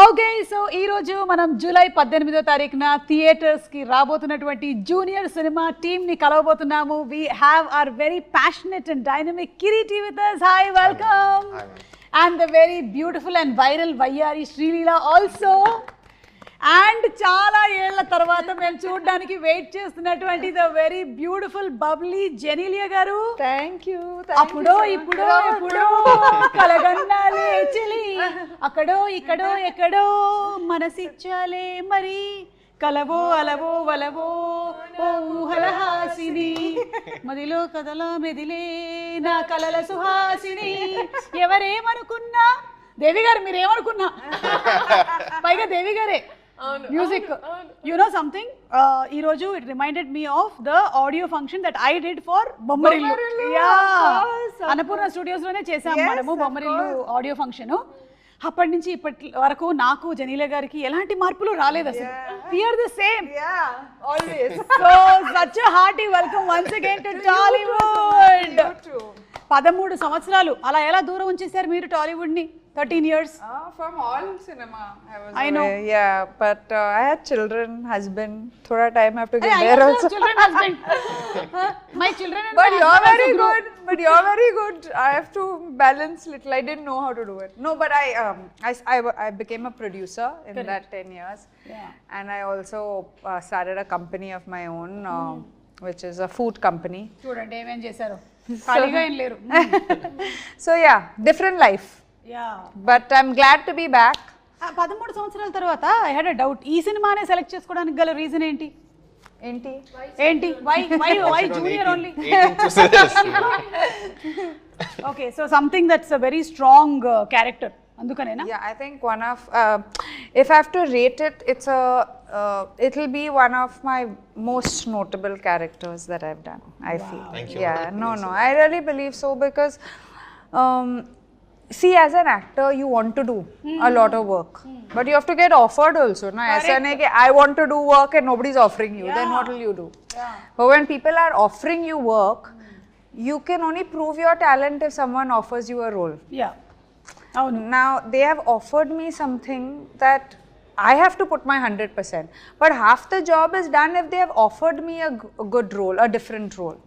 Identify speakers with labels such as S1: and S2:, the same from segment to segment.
S1: Okay so ఈ రోజు మనం జూలై 18వ తారీఖున థియేటర్స్ కి రాబోతున్నటువంటి జూనియర్ సినిమా టీమ్ ని కలవబోతున్నాము. We have our very passionate and dynamic Kireeti with us. Hi, welcome. And the very beautiful and viral వయ్యారి శ్రీలీల ఆల్సో. అండ్ చాలా ఏళ్ల తర్వాత మేము చూడడానికి వెయిట్ చేస్తున్నటువంటి the very beautiful bubbly Genelia garu.
S2: Thank you.
S1: అప్పుడో ఇప్పుడో ఎప్పుడో కలగన్నాలే చెలి, అక్కడో ఇక్కడో ఎక్కడో మనసిచ్చాలే మరి, కలవో అలవో వలవో ఓ ఊహల హాసిని, మదిలో కథల మెదిలే నా కలల సుహాసిని. ఎవరేమనుకున్నా దేవి గారు, మీరేమనుకున్నా పైగా దేవి గారే మ్యూజిక్. యు నో సంథింగ్, ఈ రోజు it reminded me of the audio function that I did for Bommarillu. Annapurna studios లోనే చేసాం మనము బొమ్మరిల్లు ఆడియో ఫంక్షన్. అప్పటి నుంచి ఇప్పటి వరకు నాకు జనీల గారికి ఎలాంటి మార్పులు రాలేదు అసలు. We are the same.
S2: Always.
S1: So such a hearty welcome once again to Tollywood. 13 సంవత్సరాలు అలా ఎలా దూరం ఉంచేశారు మీరు టాలీవుడ్ ని? 13 years.
S2: From all cinema.
S1: I know.
S2: Yeah, but I had children, husband. Thoda time I have to get there also.
S1: Children, husband. My children and
S2: But
S1: my
S2: you're
S1: husband
S2: very
S1: also grow.
S2: good. But you're very good. I have to balance little. I didn't know how to do it. No, but I became a producer in that 10 years.
S1: Yeah.
S2: And I also started a company of my own, which is a food company.
S1: చూడండి ఏమేం చేశారు, ఖాళీగా ఏం లేరు.
S2: So yeah, different life.
S1: Yeah.
S2: But I'm glad to be back.
S1: 13 సంవత్సరాల తర్వాత I had a doubt, ఈ సినిమానే సెలెక్ట్ చేసుకోవడానికి గల రీజన్ ఏంటి? ఏంటి why Junior only? Okay, so something that's a very strong character, అందుకనేనా?
S2: Yeah, I think one of if I have to rate it, it'll be one of my most notable characters that I've done. I feel.
S3: Thank you.
S2: Yeah, no, I really believe so because see, as an actor, you want to do a lot of work, but you have to get offered also. Na, aisa nahi ki I want to do work and nobody's offering you. Then what will you do? But when people are offering you work, you can only prove your talent if someone offers you a role.
S1: Yeah, అవును.
S2: Now they have offered me something that I have to put my 100%, but half the job is done if they have offered me a good role, a different role.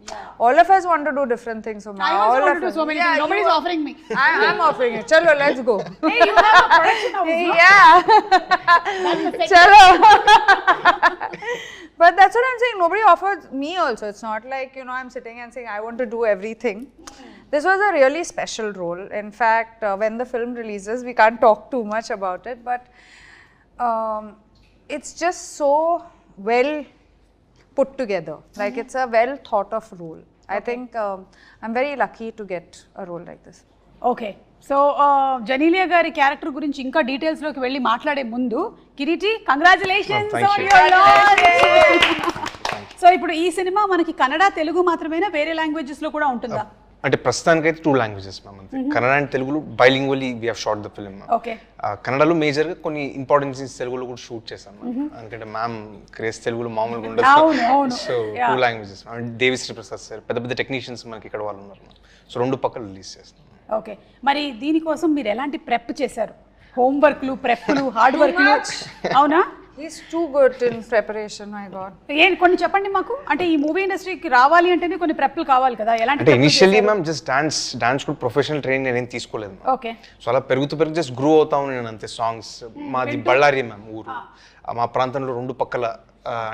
S2: All of us want to do different things. So
S1: I also want to do so many things. Nobody is offering me.
S2: I'm offering it. Chalo, let's go.
S1: Hey, you have a production house, no?
S2: Yeah. Chalo. But that's what I'm saying. Nobody offered me also. It's not like, I'm sitting and saying I want to do everything. This was a really special role. In fact, when the film releases, we can't talk too much about it, but it's just so well put together. Like it's a well thought of role. I think I'm very lucky to get a role like this.
S1: Okay, so Genelia గారి character గురించి ఇంకా details లోకి వెళ్ళి మాట్లాడే ముందు, Kireeti congratulations on your launch. So ఇప్పుడు ఈ cinema మనకి కన్నడ, తెలుగు మాత్రమేనా, వేరే లాంగ్వేజెస్ లో కూడా ఉంటుందా?
S3: అంటే ప్రస్తుతానికైతే 2 languages మ్యామ్, అంతే. కన్నడ అండ్ తెలుగులో bilingually we have shot the film.
S1: Okay.
S3: కన్నడలో మేజర్గా కొన్ని ఇంపార్టెంట్ సీన్స్ తెలుగులో కూడా షూట్ చేశాను మ్యామ్. ఎందుకంటే మ్యామ్ క్రేజ్ తెలుగులో మామూలుగా ఉండదు. So 2 languages. Devi Sri Prasad sir, పెద్ద పెద్ద టెక్నీషియన్స్ మనకి ఇక్కడ వాళ్ళు ఉన్నారు మ్యామ్. సో 2 పక్కలు రిలీజ్ చేస్తాం.
S1: ఓకే, మరి దీనికోసం మీరు ఎలాంటి ప్రెప్ చేశారు? హోంవర్క్లు, ప్రెప్లు, హార్డ్ వర్క్లు, అవునా?
S2: He's too good in preparation, my God.
S1: కొన్ని చెప్పండి మాకు. అంటే ఈ మూవీ ఇండస్ట్రీకి రావాలి అంటేనే కొన్ని ప్రెప్లు కావాలి కదా, ఎలాంటి?
S3: అంటే ఇనిషియల్లీ మ్యామ్ జస్ట్ డాన్స్ కూడా ప్రొఫెషనల్ ట్రైనింగ్ నేనేం తీసుకోలేదు.
S1: ఓకే.
S3: సో అలా పెరుగుతూ జస్ట్ గ్రో అవుతాను నేను అంతే. సాంగ్స్ మాది బళ్ళారి మ్యామ్ ఊరు. మా ప్రాంతంలో 2 పక్కల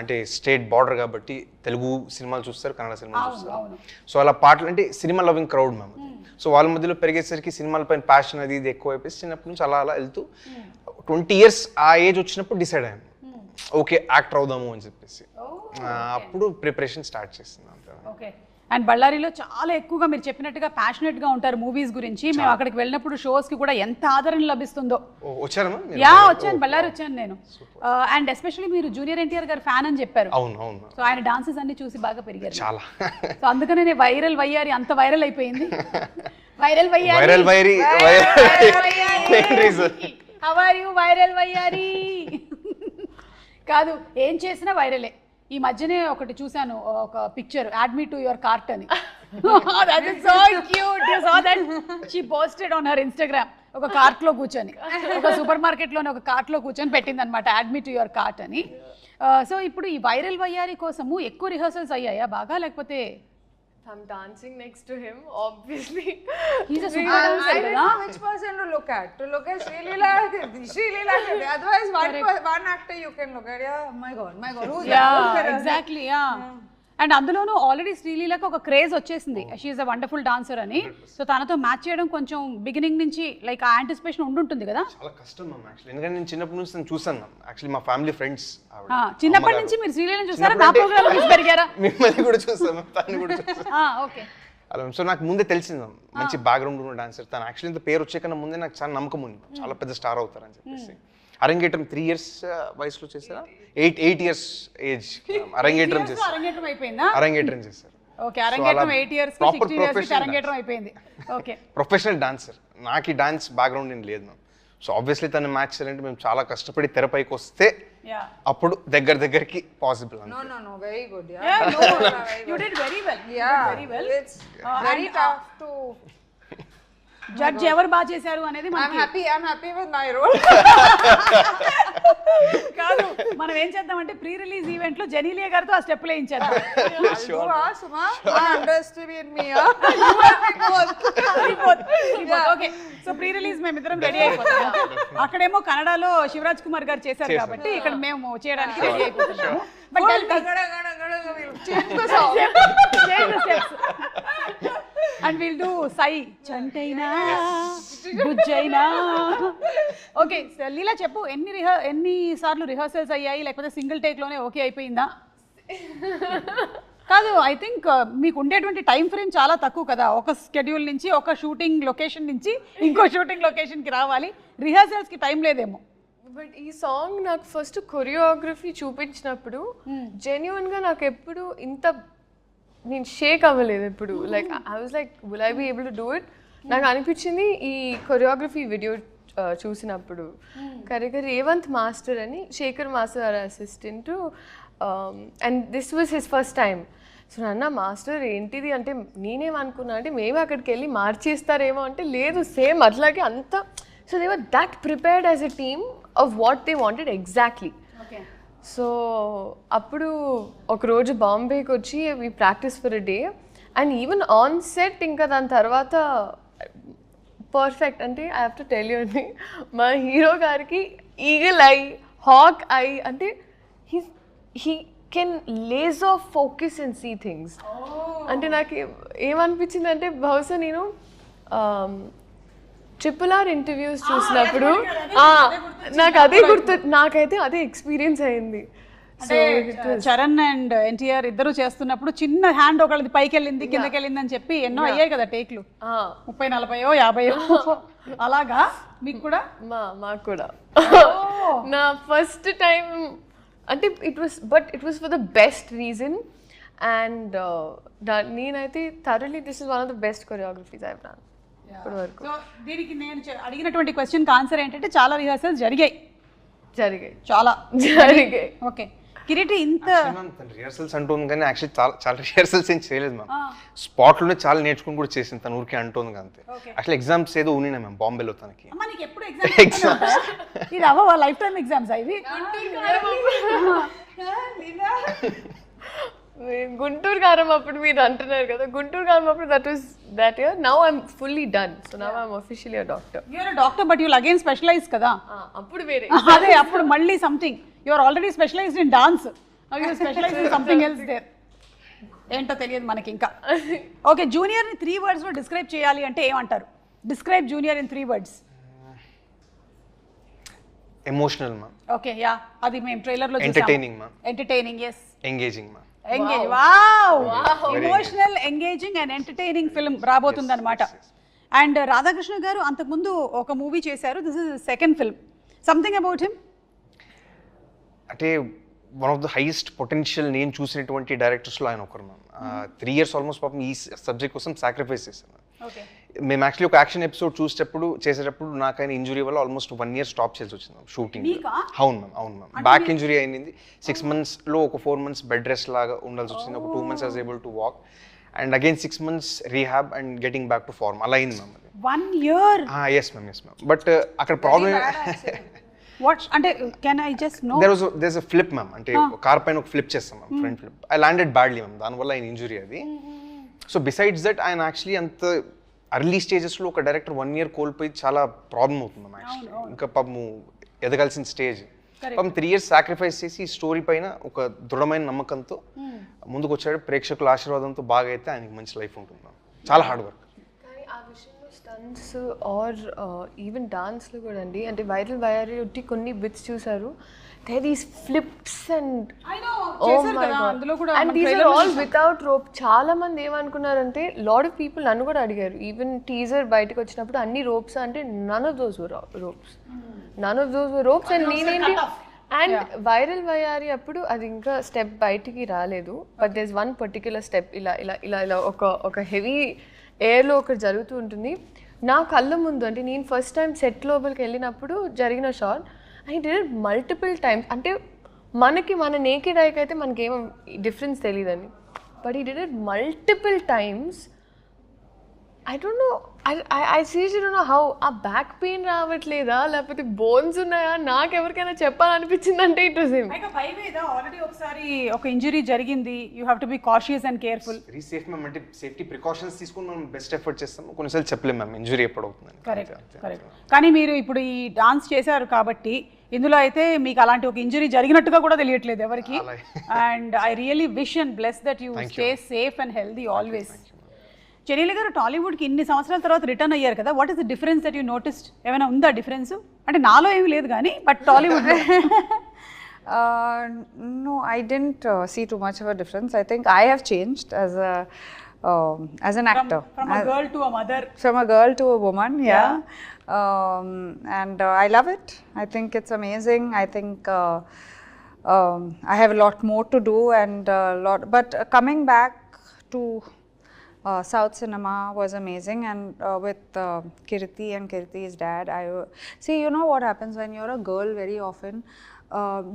S3: అంటే స్టేట్ బార్డర్ కాబట్టి తెలుగు సినిమాలు చూస్తారు, కన్నడ సినిమాలు చూస్తారు. సో అలా పాటలు అంటే cinema loving crowd ma'am. So వాళ్ళ మధ్యలో పెరిగేసరికి సినిమాల పైన ప్యాషన్ అది ఇది ఎక్కువ అయిపోయి చిన్నప్పటి నుంచి అలా వెళ్తూ 20 years ఆ ఏజ్ వచ్చినప్పుడు డిసైడ్ అయ్యాను, ఓకే యాక్టర్ అవుదాము అని చెప్పేసి. అప్పుడు ప్రిపరేషన్ స్టార్ట్ చేసింది అంతే.
S1: ఓకే. అండ్ బళ్ళారిలో చాలా ఎక్కువగా మీరు చెప్పినట్టుగా ప్యాషనెట్ గా ఉంటారు మూవీస్ గురించి. మేము అక్కడికి వెళ్ళినప్పుడు షోస్ కి కూడా ఎంత ఆదరణ లభిస్తుందో.
S3: వచ్చారమ్మా?
S1: యా, వచ్చాను, బళ్ళారి వచ్చాను నేను. అండ్ ఎస్పెషల్లీ మీరు జూనియర్ ఎన్టీఆర్ గారు ఫ్యాన్ అని చెప్పారు.
S3: అవును.
S1: సో ఆయన డాన్సెస్ అన్ని చూసి బాగా పెరిగారు
S3: చాలా.
S1: సో అందుకనే వైరల్ వయ్యారి అంత వైరల్ అయిపోయింది. వైరల్ వయ్యారి. హౌ ఆర్ యు వైరల్ వయ్యారి? కాదు, ఏం చేసినా వైరలే. ఈ మధ్యనే ఒకటి చూసాను, ఒక picture, add me to your cart అని. That is so cute. You saw that? She posted on her Instagram. ఒక కార్ట్లో కూర్చొని, ఒక సూపర్ మార్కెట్లోనే ఒక కార్ట్లో కూర్చొని పెట్టింది అనమాట, అడ్మిట్ యువర్ కార్ట్ అని. సో ఇప్పుడు ఈ వైరల్ వయ్యారి కోసము ఎక్కువ రిహర్సల్స్ అయ్యాయా బాగా, లేకపోతే?
S4: I'm dancing next to him, obviously.
S1: He's a super
S2: I
S1: dancer,
S2: don't
S1: కదా?
S2: know which person to look at. To look at Sri Leela. Otherwise, one actor you can look at. Yeah, my God. Who's that?
S1: Yeah, exactly, yeah. And అందులోనూ already శ్రీలీలకు ఒక craze వచ్చేసింది, she is a wonderful dancer అని. So తనతో match చేయడం కొంచెం beginning నుంచి like ఆ anticipation ఉండుంటుంది కదా?
S3: చాలా కష్టం మ్యామ్ యాక్చువల్లీ, ఎందుకంటే నేను చిన్నప్పటి నుంచి నేను చూసాను మ్యామ్. యాక్చువల్లీ మా ఫ్యామిలీ ఫ్రెండ్స్
S1: చిన్నప్పటి నుంచి మీరు శ్రీలీలను చూసారా, నా ప్రోగ్రామ్ చూసి పెరిగారా?
S3: మిమ్మల్ని కూడా చూసాను, తను కూడా చూసాను.
S1: ఓకే.
S3: అలా సో నాకు ముందే తెలిసింది మ్యామ్, మంచి బ్యాక్గ్రౌండ్ ఉన్న డాన్సర్ తను. యాక్చువల్లీ ఇంత పేరు వచ్చే కన్నా ముందే నాకు చాలా నమ్మకం ఉంది, చాలా పెద్ద స్టార్ అవుతారని చెప్పేసి. అరంగేట్రం 3 years వయసులో చేశారా? 8 years ఏజ్ అరంగేట్రం చేశారు.
S1: అరంగేట్రం అయిపోయిందా?
S3: అరంగేట్రం చేశారు.
S1: ఓకే, అరంగేట్రం 8 years కి 16 years కి అరంగేట్రం అయిపోయింది. Okay,
S3: professional dancer. నాకు ఈ డాన్స్ బ్యాక్గ్రౌండ్ ఏం లేదు మ్యామ్. సో ఆబ్వియస్లీ తను మ్యాచ్ చేయాలంటే మేము చాలా కష్టపడి తెరపైకి వస్తే అప్పుడు దగ్గరికి possible.
S2: No, very good. Yeah.
S1: Yeah, no, you did very well.
S2: Yeah,
S1: very well.
S2: It's very tough to.
S1: Judge ఎవరు బాగా చేశారు అనేది
S2: I'm happy with my role.
S1: కాదు, మనం ఏం చేద్దామంటే ప్రీ రిలీజ్ ఈవెంట్ లో జెనీలియా గారితో ఆ స్టెప్ వేయించేద్దాం.
S2: Suma, don't underestimate me.
S1: Okay, so pre release మేమిద్దరం రెడీ అయిపోతాం. అక్కడేమో కన్నడలో శివరాజ్ కుమార్ గారు చేశారు కాబట్టి ఇక్కడ మేము చేయడానికి రెడీ అయిపోతున్నాము. బట్ అండ్ విల్ డూ సై చంటైనా బుజ్జైనా. ఓకే, లీలా చెప్పు, ఎన్ని సార్లు రిహర్సల్స్ అయ్యాయి, లేకపోతే సింగిల్ టేక్ లోనే ఓకే అయిపోయిందా? కాదు, ఐ థింక్ మీకు ఉండేటువంటి టైం ఫ్రేమ్ చాలా తక్కువ కదా, ఒక స్కెడ్యూల్ నుంచి ఒక షూటింగ్ లొకేషన్ నుంచి ఇంకో షూటింగ్ లొకేషన్కి రావాలి, రిహర్సల్స్కి టైం లేదేమో.
S4: బట్ ఈ సాంగ్ నాకు ఫస్ట్ కొరియోగ్రఫీ చూపించినప్పుడు జెన్యున్గా నాకు ఎప్పుడు ఇంత నేను షేక్ అవ్వలేదు ఎప్పుడు. Like I was like will I be able to do it. నాకు అనిపించింది ఈ కొరియోగ్రఫీ వీడియో చూసినప్పుడు కరెక్ట్గా రేవంత్ మాస్టర్ అని, Shekhar master assistant, and this was his first time. So నాన్న మాస్టర్ ఏంటిది అంటే నేనేమనుకున్నా అంటే మేము అక్కడికి వెళ్ళి మార్చేస్తారేమో అంటే లేదు, సేమ్ అట్లాగే అంతా. So they were that prepared as a team of what they wanted exactly. So అప్పుడు ఒకరోజు బాంబేకి వచ్చి we practice for a day and even on set ఇంకా దాని తర్వాత పర్ఫెక్ట్. అంటే I have to tell you అండి, మా హీరో గారికి ఈగల్ ఐ, హాక్ ఐ, అంటే he can laser focus and see things. అంటే నాకు ఏమనిపించింది అంటే బహుశా నేను RRR ఇంటర్వ్యూస్ చూసినప్పుడు నాకు అదే గుర్తు, నాకైతే అదే ఎక్స్పీరియన్స్ అయింది.
S1: చరణ్ అండ్ ఎన్టీఆర్ ఇద్దరు చేస్తున్నప్పుడు చిన్న హ్యాండ్ ఒకళ్ళది పైకి వెళ్ళింది కిందకి వెళ్ళింది అని చెప్పి ఎన్నో అయ్యాయి కదా టేక్లు, 30, 40, 50 అలాగా. మీకు కూడా?
S4: మాకు కూడా నా ఫస్ట్ టైం అంటే it was for the best reason. And నేనైతే thoroughly this is one of the best choreographies I have done ఇప్పటి వరకు.
S1: సో దీనికి నేను అడిగినటువంటి క్వశ్చన్కి ఆన్సర్ ఏంటంటే చాలా రిహర్సల్స్ జరిగాయి. చాలా జరిగాయి. ఓకే, కిరీటి ఇంత
S3: రిహర్సల్స్ అంటుంది కానీ యాక్చువల్లీ చాలా రిహర్సల్స్ ఏం చేయలేదు మ్యామ్. స్పాట్లోనే చాలా నేర్చుకుని కూడా చేసింది తను, ఊరికే అంటుంది అంతే. యాక్చువల్లీ ఎగ్జామ్స్ ఏదో ఉన్నాయి మ్యామ్ బాంబేలో తనకి.
S1: ఎప్పుడు ఎగ్జామ్స్? ఇది అవ్వ లైఫ్ టైమ్ ఎగ్జామ్స్ ఇవి?
S4: గుంటూరు కారం అప్పుడు మీరు అంటున్నారు కదా, గుంటూరు కారం అప్పుడు that year. Now I'm fully done, so now I'm officially a doctor.
S1: You're a doctor but you'll again specialize kada.
S4: Appudu vere
S1: ade appudu malli something. You are already specialized in dance, now you specialize in something else there. ఏంటో తెలియదు మనకి ఇంకా. Okay, junior ని 3 words లో describe చేయాలి అంటే ఏమంటారు? Describe Junior in 3 words.
S3: Emotional ma'am.
S1: Okay, yeah, అది మేము ట్రైలర్ లో చూసాము.
S3: Entertaining ma'am.
S1: Entertaining, yes.
S3: Engaging ma'am.
S1: Engage, wow, emotional, engaging and entertaining film రాబోతుంది అనమాట. అండ్ రాధాకృష్ణ గారు అంతకుముందు ఒక మూవీ చేశారు, this is second film. Something about him
S3: అంటే one of the highest potential నేను చూసినటువంటి డైరెక్టర్స్లో ఆయన ఒకరు మ్యామ్. 3 years ఆల్మోస్ట్ పాపం ఈ సబ్జెక్ట్ కోసం సాక్రిఫైస్ చేశాను. మేము యాక్చువల్లీ ఒక యాక్షన్ ఎపిసోడ్ చేసేటప్పుడు నాకు ఆయన ఇంజురీ వల్ల ఆల్మోస్ట్ 1 year స్టాప్ చేసి వచ్చింది మ్యామ్ షూటింగ్. అవును మ్యామ్. బ్యాక్ ఇంజురీ అయింది. 6 months ఒక 4 months బెడ్ రెస్ట్ లాగా ఉండాల్సి వచ్చింది. ఒక 2 months I was able to walk. And again 6 months rehab and getting back to form అలా అయింది మ్యామ్ అది.
S1: 1 year.
S3: ఎస్ మ్యామ్ బట్ అక్కడ ప్రాబ్లమ్
S1: వాట్ అంటే can I just no
S3: there's a flip ma'am అంటే కార్ పైన ఒక flip చేస్తాం ma'am front flip I landed badly ma'am దానివల్ల ఆయన ఇంజురీ అది. సో బిసైడ్స్ దట్ ఆయన యాక్చువల్లీ అంత అర్లీ స్టేజెస్లో ఒక డైరెక్టర్ 1 year కోల్పోయి చాలా ప్రాబ్లం అవుతుంది మ్యామ్ యాక్చువల్లీ. ఇంకా పాపము ఎదగాల్సిన స్టేజ్ పాపం 3 years సాక్రిఫైస్ చేసి ఈ స్టోరీ పైన ఒక దృఢమైన నమ్మకంతో ముందుకు వచ్చాడు. ప్రేక్షకుల ఆశీర్వాదంతో బాగా అయితే ఆయనకి మంచి లైఫ్ ఉంటుంది మ్యామ్. చాలా హార్డ్ వర్క్.
S4: కానీ ఆ విషయంలో స్టంట్స్ ఆర్ ఈవెన్ డాన్స్లో కూడా అండి అంటే వైరల్ వైరల్ ఒట్టి కొన్ని బిట్స్ చూసారు they these flips and and these are all without rope. చాలా మంది ఏమనుకున్నారంటే లాట్ ఆఫ్ పీపుల్ నన్ను కూడా అడిగారు ఈవెన్ టీజర్ బయటకు వచ్చినప్పుడు అన్ని రోప్స్ అంటే none of those ropes and నేనేంటి అండ్ వైరల్ వయారి అప్పుడు అది ఇంకా స్టెప్ బయటికి రాలేదు but there is one particular step ఇలా ఇలా ఇలా ఇలా ఒక హెవీ ఎయిర్లో ఒకటి జరుగుతూ ఉంటుంది నా కళ్ళ ముందు. అంటే నేను ఫస్ట్ టైం సెట్ లోపలికి వెళ్ళినప్పుడు జరిగిన shot I did multiple times. అంటే మనకి మన నేకెడ్ ఐకి అయితే మనకేమో డిఫరెన్స్ తెలియదండి బట్ ఈ did it multiple times. I don't know I seriously don't know how ఆ బ్యాక్ పెయిన్ రావట్లేదా లేకపోతే బోన్స్ ఉన్నాయా నాకు ఎవరికైనా చెప్పాలనిపించింది అంటే ఇట్ వాస్ హిమ్.
S1: ఆల్రెడీ ఒకసారి ఒక ఇంజరీ జరిగింది you have to be cautious and careful.
S3: Very safe ma'am అంటే సేఫ్టీ ప్రికాషన్స్ తీసుకుని మనం బెస్ట్ ఎఫర్ట్ చేస్తాం. కొన్నిసార్లు చెప్పలేము మ్యామ్ ఇంజరీ ఎప్పుడు అవుతుందని.
S1: కరెక్ట్. కానీ మీరు ఇప్పుడు ఈ డాన్స్ చేశారు కాబట్టి ఇందులో అయితే మీకు అలాంటి ఒక ఇంజరీ జరిగినట్టుగా కూడా తెలియట్లేదు ఎవరికి. And I really wish and bless that you stay safe and healthy always. Genelia garu టాలీవుడ్కి ఇన్ని సంవత్సరాల తర్వాత రిటర్న్ అయ్యారు కదా what is the difference that you noticed? ఏమైనా ఉందా డిఫరెన్స్? అంటే నాలో ఏమీ లేదు కానీ but Tollywood
S2: No, I didn't see too much of a difference. I think I have changed as an actor.
S1: From a girl to a mother.
S2: From a girl to a woman, yeah. And I love it. I think it's amazing. I think I have a lot more to do and but coming back to South cinema was amazing and with Kirti and Kirti's dad see you know what happens when you're a girl very often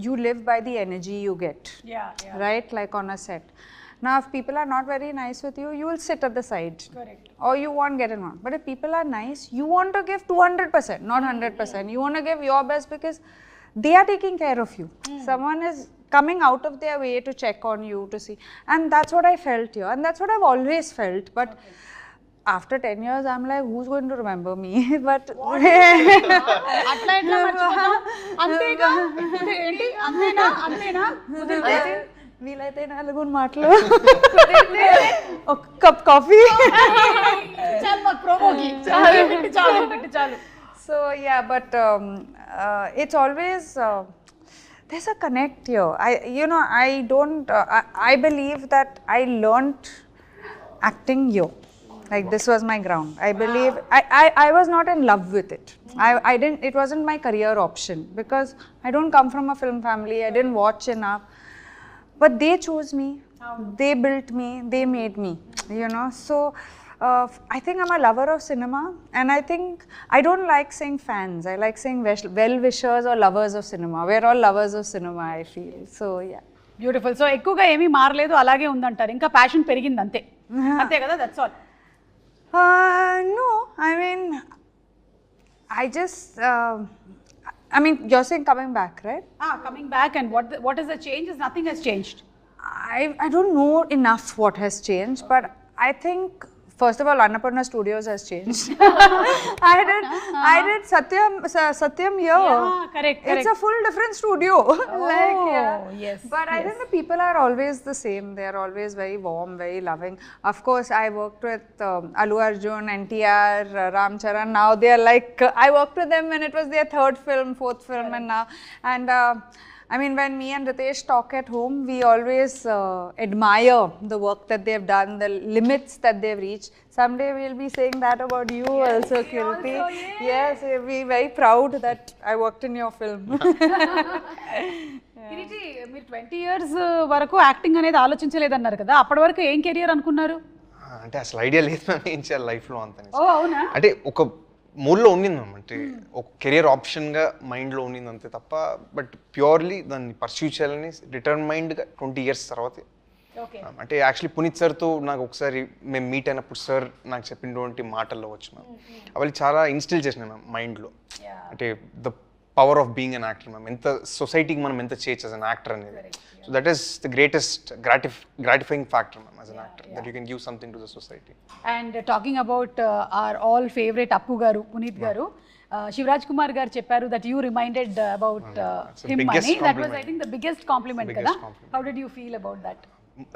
S2: you live by the energy you get.
S1: Yeah.
S2: Right, like on a set. Now if people are not very nice with you will sit at the side.
S1: Correct.
S2: Or you won't get involved. But if people are nice you want to give 200%, not 100%. You want to give your best because they are taking care of you. Someone is coming out of their way to check on you, to see, and that's what I felt here and that's what I've always felt. But after 10 years I'm like who's going to remember me? But
S1: అట్లా ఎట్లా మర్చిపోతాం? అంతేగా ఏంటి అంతేనా
S2: వీలైతే 4 మాటలు ఒక cup coffee
S1: చాలు మాకు ప్రోమోకి చాలు.
S2: So yeah, but it's always there's a connect here. I believe that I learnt acting here. Like this was my ground. I believe I was not in love with it. I didn't. It wasn't my career option because I don't come from a film family. I didn't watch enough. But they chose me. They built me. They made me. So. I think I'm a lover of cinema and I think I don't like saying fans. I like saying well-wishers or lovers of cinema. We're all lovers of cinema, I feel. So, yeah.
S1: Beautiful. So ఎక్కువగా ఏమీ మారలేదు అలాగే ఉందంటారు ఇంకా passion పెరిగింది అంతే కదా that's all.
S2: No, I mean you're saying coming back, right?
S1: Coming back and what is the change? Nothing has changed.
S2: I don't know enough what has changed, but I think first of all Annapurna Studios has changed. I did Satyam here.
S1: Yeah, correct.
S2: It's a full different studio.
S1: Yes.
S2: But I think the people are always the same. They are always very warm, very loving. Of course, I worked with Allu Arjun, NTR, Ram Charan. Now they are like I worked with them when it was their 3rd film, 4th film, and now I mean, when me and Ritesh talk at home, we always admire the work that they've done, the limits that they've reached. Someday we'll be saying that about you also, Kirti. Yes, we'll be very proud that I worked in your film.
S1: Kireeti మీరు 20 years వరకు acting అనేది ఆలోచించలేదన్నారు కదా అప్పటి వరకు ఏం career అనుకున్నారు?
S3: అంటే అసలు ఐడియా లేదు మ్యామ్ ఏం చేయాలి లైఫ్లో అంత.
S1: అవునా?
S3: అంటే ఒక మూడ్లో ఉండింది మ్యామ్ అంటే ఒక కెరియర్ ఆప్షన్గా మైండ్లో ఉండింది అంతే తప్ప బట్ ప్యూర్లీ దాన్ని పర్స్యూ చేయాలని డిటర్మైండ్గా 20 years తర్వాత
S1: ఓకే
S3: అంటే యాక్చువల్లీ పునీత్ సార్తో నాకు ఒకసారి మేము మీట్ అయినప్పుడు సార్ నాకు చెప్పినటువంటి మాటల్లో వచ్చి మ్యామ్ అవి చాలా ఇన్స్టిల్ చేసినాయి మ్యామ్ మైండ్లో. అంటే the power of being an actor ma'am, ఎంత సొసైటీకి మనం ఎంత చేయొచ్చు యాజ్ అన్ యాక్టర్ అనేది. So that is the greatest gratifying factor ma'am as an actor, that you can give something to the society.
S1: And talking about our all favourite Appu garu, Puneeth garu, Shivaraj Kumar garu చెప్పారు that you reminded about him అని. That was I think the biggest compliment కదా. How did you feel about that?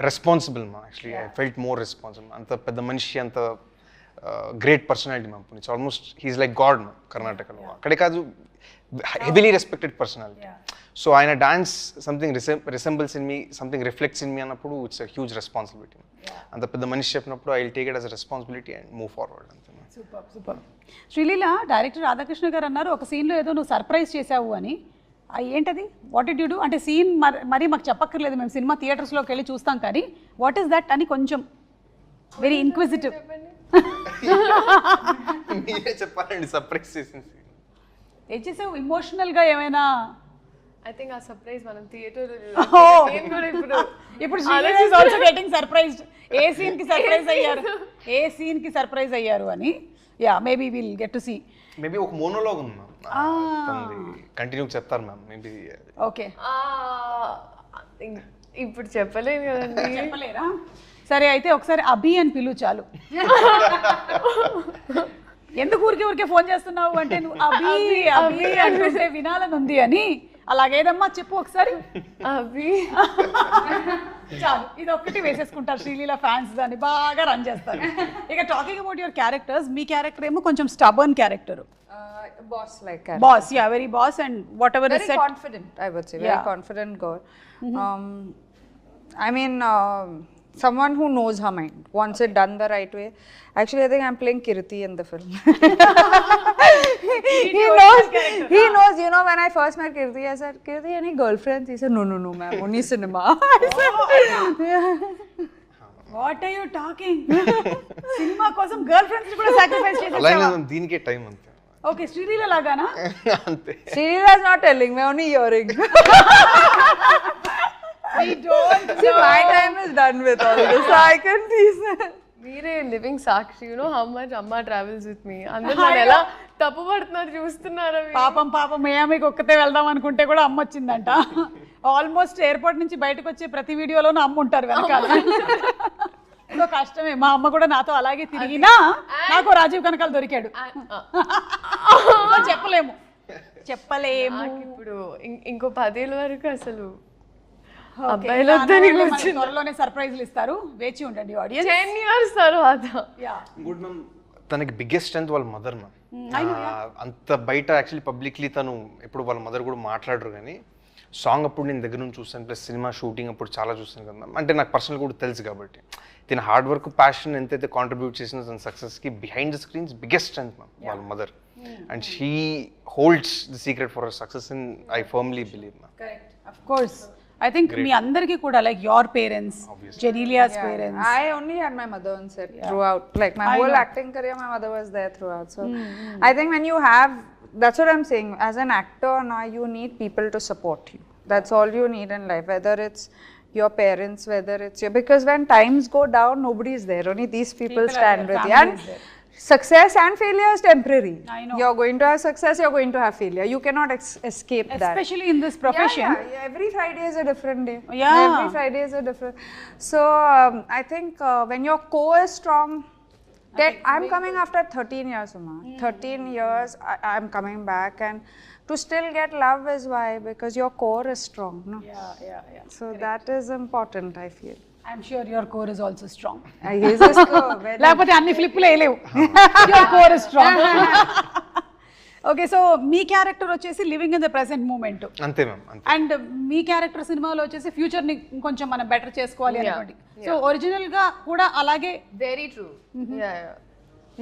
S3: Responsible మా actually I felt more responsible. అంత పెద్ద మనిషి, అంత great personality ma'am Puneeth. Almost he's like god ma'am కర్ణాటకలో. అక్కడే కాదు, హెవీలీ రెస్పెక్టెడ్ పర్సనాలిటీ. సో ఆయన dance something resembles in me, something reflects in me అన్నప్పుడు ఇట్స్ అ హ్యూజ్ రెస్పాన్సిబిలిటీ. అంత పెద్ద మనిషి చెప్పినప్పుడు I will take it as a responsibility and move forward అంతే.
S1: Super super. Sreeleela, director Radhakrishna garu అన్నారు ఒక సీన్లో ఏదో నువ్వు సర్ప్రైజ్ చేసావు అని. ఏంటది? What did you do? అంటే సీన్ మరీ మాకు చెప్పక్కర్లేదు, మేము సినిమా థియేటర్స్లోకి వెళ్ళి చూస్తాం, కానీ వాట్ ఈస్ దట్ అని కొంచెం వెరీ ఇన్క్విజిటివ్.
S3: మీరే చెప్పాలండి సర్ప్రైజ్ చేసింది.
S1: ఏం చేసావు? ఇమోషనల్గా ఏమైనా?
S4: ఐ థింక్ ఆ సర్ప్రైజ్ మనం థియేటర్
S1: ఇప్పుడు Sreeleela is also getting surprised. ఏ సీన్కి సర్ప్రైజ్ అయ్యారు, ఏ సీన్కి సర్ప్రైజ్ అయ్యారు అని. Yeah, maybe will get to see.
S3: Maybe ఒక మోనోలాగ్ ఉంది మ్యామ్, కంటిన్యూ చెప్తారు మ్యామ్ మేబీ.
S1: ఓకే,
S4: ఇప్పుడు చెప్పలేను కదండి.
S1: చెప్పలేరా? సరే అయితే ఒకసారి అభి అని పిలువు చాలు. ఎందుకు ఊరికే ఫోన్ చేస్తున్నావు అంటే నువ్వు అభి అభి అంటే వినాలని ఉంది అని. అలాగేదమ్మా చెప్పు ఒకసారి.
S4: అభి
S1: చాలు, ఇది ఒక్కటి వేసేసుకుంటారు శ్రీలీల ఫ్యాన్స్, దాన్ని బాగా రన్ చేస్తారు. ఇక talking about your characters, me character ఏమో కొంచెం stubborn character.
S2: Boss like
S1: Boss, yeah, very boss, and whatever is
S2: very
S1: said.
S2: confident, I would say. Very confident girl. I mean, someone who knows her mind, wants it done the right way. Actually, I think I'm playing Kirti in the film. He knows, you know, when I first met Kirti, I said, Kirti, any girlfriends? He said, no, ma'am, only cinema.
S1: What are you talking? Cinema కోసం girl friends కూడా sacrifice చేసేసావా?
S3: అలాగే దీనికే time అంతే.
S1: Okay, Sreeleela లాగానా?
S3: అంతే.
S2: Srila is not telling me, only hearing.
S1: We don't
S2: See, my time is done with all this, so I can tease her.
S4: మీరే living Sakshi. You know how much అమ్మ travels with me. అందరూ నన్ను ఎలా తప్పు పడుతున్నారు చూస్తున్నారా?
S1: పాపం మియామికి ఒక్కతే వెళ్దాం అనుకుంటే కూడా అమ్మ వచ్చిందంట. ఆల్మోస్ట్ ఎయిర్పోర్ట్ నుంచి బయటకు వచ్చే ప్రతి వీడియోలోనూ అమ్మ ఉంటారు వెనకాల. సో కష్టమే. మా అమ్మ కూడా నాతో అలాగే తిరిగినా నాకు రాజీవ్ కనకాల దొరికాడు. చెప్పలేము.
S4: ఇప్పుడు ఇంకో 10 ఏళ్ళ వరకు అసలు
S1: త్వరలోనే సర్ప్రైజ్లు ఇస్తారు, వేచి ఉండండి ఆడియన్స్.
S4: 10 years తర్వాత.
S3: గుడ్ మ్యామ్, తనకి బిగ్గెస్ట్ స్ట్రెంత్ వాళ్ళ మదర్ మ్యామ్. అంత బయట యాక్చువల్లీ పబ్లిక్లీ తను ఎప్పుడు వాళ్ళ మదర్ కూడా మాట్లాడరు, కానీ సాంగ్ అప్పుడు నేను దగ్గర నుంచి చూస్తాను, ప్లస్ సినిమా షూటింగ్ అప్పుడు చాలా చూస్తాను కదా మ్యామ్. అంటే నాకు పర్సనల్ కూడా తెలుసు కాబట్టి తన హార్డ్ వర్క్, ప్యాషన్ ఎంతైతే కాంట్రిబ్యూట్ చేసిన తన సక్సెస్కి behind the screens biggest strength ma'am వాళ్ళ mother. And she holds the secret for her success in I firmly believe ma'am.
S1: Correct, of course. I think మీ అందరికీ కూడా like your parents, Genelia's parents.
S2: I only had my mother on set throughout. Like my whole acting career, my mother was there throughout. So I think when you have, that's what I'm saying. As an actor now, you need people to support you. That's all you need in life. Whether it's your parents, whether it's your, because when times go down, nobody is there. Only these people stand with you. And success and failure is temporary.
S1: I know.
S2: You're going to have success, you're going to have failure. You cannot escape that.
S1: Especially in this profession.
S2: Yeah, every Friday is a different day.
S1: Yeah.
S2: Every Friday is a different. So I think when your core is strong, I'm coming after 13 years, Uma. 13 years, I'm coming back, and to still get love is why, because your core is strong. No?
S1: Yeah.
S2: So that is important, I feel.
S1: I'm sure your core is also strong.
S2: His is very.
S1: లేకపోతే అన్ని ఫ్లిప్లు వేయలేవు. Your core is strong. Okay, so మీ character వచ్చేసి living in the present moment.
S3: అంతే ma'am, అంతే.
S1: And మీ character సినిమాలో వచ్చేసి ఫ్యూచర్ ని కొంచెం మనం బెటర్ చేసుకోవాలి అనుకోండి. సో ఒరిజినల్ గా కూడా అలాగే.
S4: Very true.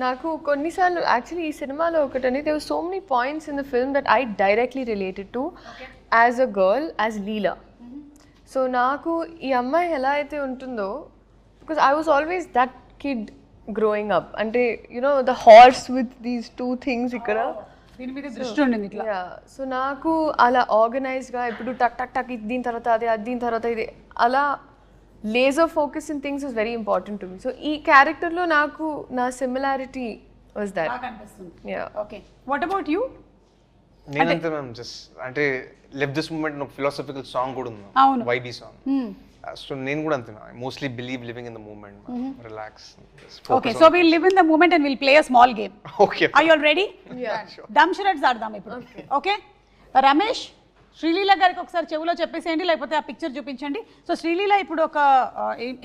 S4: నాకు కొన్నిసార్లు యాక్చువల్లీ ఈ సినిమాలో ఒకటని there were so many points in the film that I directly related to as a girl, as Leela. So నాకు ఈ అమ్మాయి ఎలా అయితే ఉంటుందో, because I was always that kid growing up. అంటే you know the horse with these 2 things ఇక్కడ
S1: దీని మీద దృష్టి ఉండింది ఇట్లా.
S4: సో నాకు అలా ఆర్గనైజ్గా ఇప్పుడు టక్ టక్ టక్ ఇది దీని తర్వాత అది, అది దీని తర్వాత ఇది, అలా laser focus in things is very important to me. So ee character lo naku na similarity was that.
S1: బాగా అనిపిస్తుంది.
S4: Yeah.
S1: Okay, what about you?
S3: నేనంతే మ్యామ్, జస్ట్ అంటే లివ్ దిస్ మూమెంట్ ఒక ఫిలాసఫికల్ సాంగ్ కూడా ఉంది,
S1: అవును.
S3: Vibey song. సో నేను కూడా అంతే, mostly believe living in the moment, relax.
S1: Okay, so will live in the moment and will play a small game.
S3: Okay,
S1: are you all ready?
S4: Yeah.
S1: Dumb charades ఆడదాం ఇప్పుడు. Okay, Ramesh Sreeleela గారికి ఒకసారి చెవిలో చెప్పేసేయండి, లేకపోతే ఆ పిక్చర్ చూపించండి. సో శ్రీలీల ఇప్పుడు ఒక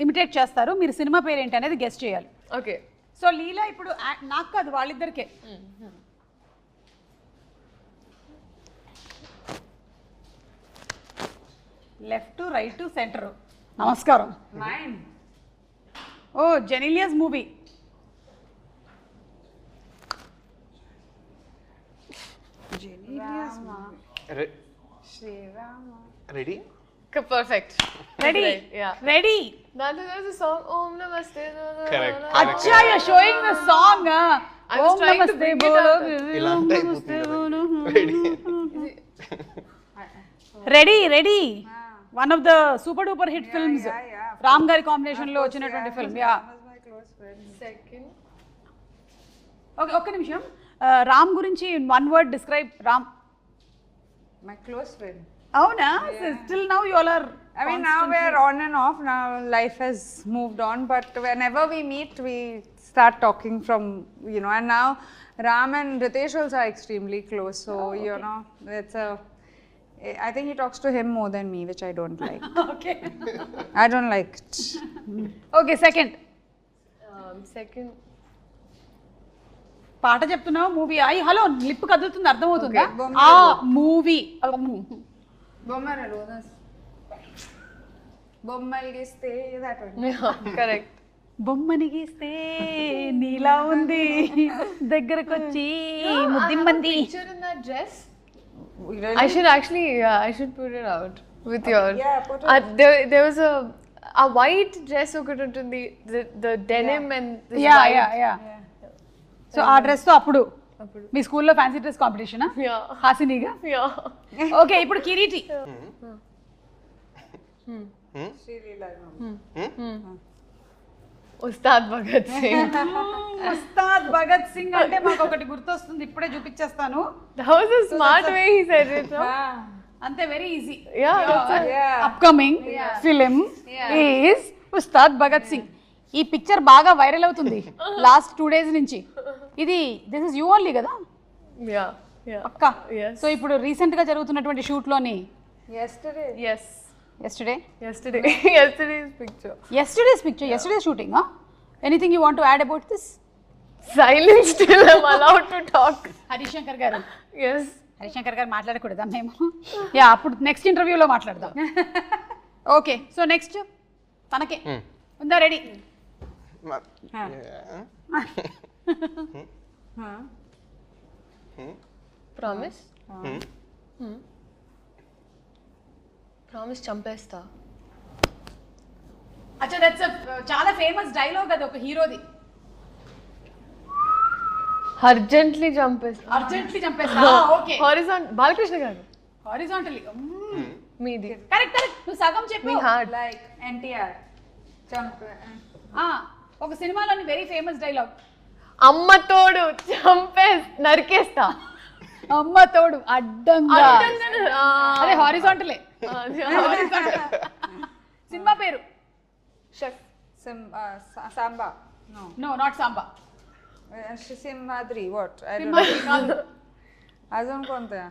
S1: ఇమిటేట్ చేస్తారు, మీరు సినిమా పేరు ఏంటి అనేది గెస్ట్ చేయాలి.
S4: Okay.
S1: సో లీలా ఇప్పుడు నాకు కాదు, వాళ్ళిద్దరికే. Left, right, centre. నమస్కారం. Oh, Genelia's movie.
S3: Ready?
S4: Perfect.
S1: Ready?
S4: Yeah.
S1: Ready?
S4: There's a song Om Namaste.
S3: Correct.
S1: అచ్చా, you showing the song.
S4: I was trying to bring it up.
S3: ఇలా అంటే అయిపోతుంది కదా. Ready?
S1: Ready ready one of the super duper hit films, Ram గారి combination లో వచ్చినటువంటి film. Yeah,
S4: Second.
S1: Okay, ఒక్క నిమిషం. రామ్ గురించి one word describe. Ram
S2: My close friend.
S1: అవునా? Still now you all are,
S2: I mean, now we're on and off. Now life has moved on, but whenever we meet, we start talking from, you know. And now Ram and Ritesh also are extremely close. So you know, it's a. I think he talks to him more than me, which I don't like.
S1: Okay
S2: I don't like it.
S1: Okay. Second
S4: Second.
S1: పాట చెప్తున్నావు, movie. అయ్యి hello, lip కదులుతుంది, అర్థమవుతుందా?
S2: Okay.
S1: ఆ movie.
S2: Bommara Ronas. Bommal giste, that one.
S4: Yeah, correct.
S1: బొమ్మని గీస్తే నీలా ఉంది, దగ్గరకొచ్చి ముద్దిమ్మంది.
S4: Picture in that dress.
S2: Really?
S4: I should actually, yeah, I should put it out with your.
S2: Yeah, put it.
S4: There was a white dress ఒకటి ఉంటుంది, the denim and this
S1: yeah
S4: white.
S1: Yeah yeah. So ఆ dress తో అప్పుడు మీ స్కూల్లో fancy dress competition
S4: Yeah.
S1: హాసినిగా.
S4: Yeah.
S1: Okay, ఇప్పుడు Kireeti.
S2: Srilila, no.
S4: Ustad Bhagat Singh.
S1: Ustaad Bhagat Singh అంటే మాకు ఒకటి గుర్తొస్తుంది, ఇప్పుడే చూపించేస్తాను.
S4: That was a smart way he said it. No?
S1: అంతే, very easy.
S4: Yeah, that's it.
S2: Yeah.
S1: Upcoming film is Ustaad Bhagat Singh. ఈ పిక్చర్ బాగా వైరల్ అవుతుంది లాస్ట్ 2 days నుంచి. ఇది దిస్ ఇస్ యూ ఓన్లీ కదా
S4: Yeah. Yeah.
S1: పక్కా?
S4: Yes.
S1: సో ఇప్పుడు రీసెంట్ గా జరుగుతున్నటువంటి షూట్ లోని
S2: Yesterday.
S4: Yes. Yesterday's picture.
S1: yesterday's picture, yesterday's shooting. Anything you want to add about this?
S4: Silence till I'm allowed to talk.
S1: Harishankar గారు.
S4: Yes.
S1: Harishankar గారు మాట్లాడకూడదా మేము? Yeah, అప్పుడు next ఇంటర్వ్యూలో మాట్లాడదాం. ఓకే, సో నెక్స్ట్ తనకే ఉందా? రెడీ?
S4: Promise? Promise చంపేస్తా.
S1: అచ్చా, దట్స్ చాలా ఫేమస్ డైలాగ్ అది ఒక హీరోది.
S4: అర్జెంట్లీ చంపేస్తా.
S1: అర్జెంట్లీ చంపేస్తా. Okay,
S4: horizontal. Balakrishna garu.
S1: Horizontally.
S4: మీది.
S1: కరెక్ట్ కరెక్ట్, నువ్వు సగం చెప్పు.
S4: మీ హార్ట్.
S2: Like NTR. Jump.
S1: ఒక సినిమాలోని వెరీ ఫేమస్ డైలాగ్.
S4: అమ్మ తోడు నరికేస్తా.
S1: అమ్మ తోడు అడ్డంగా. అదే హారిజాంటలే. సినిమా పేరు?
S2: Samba. No.
S1: No, not Samba.
S2: Simhadri. What? I don't
S1: Simhadri కాదు.
S2: know. Azon konta?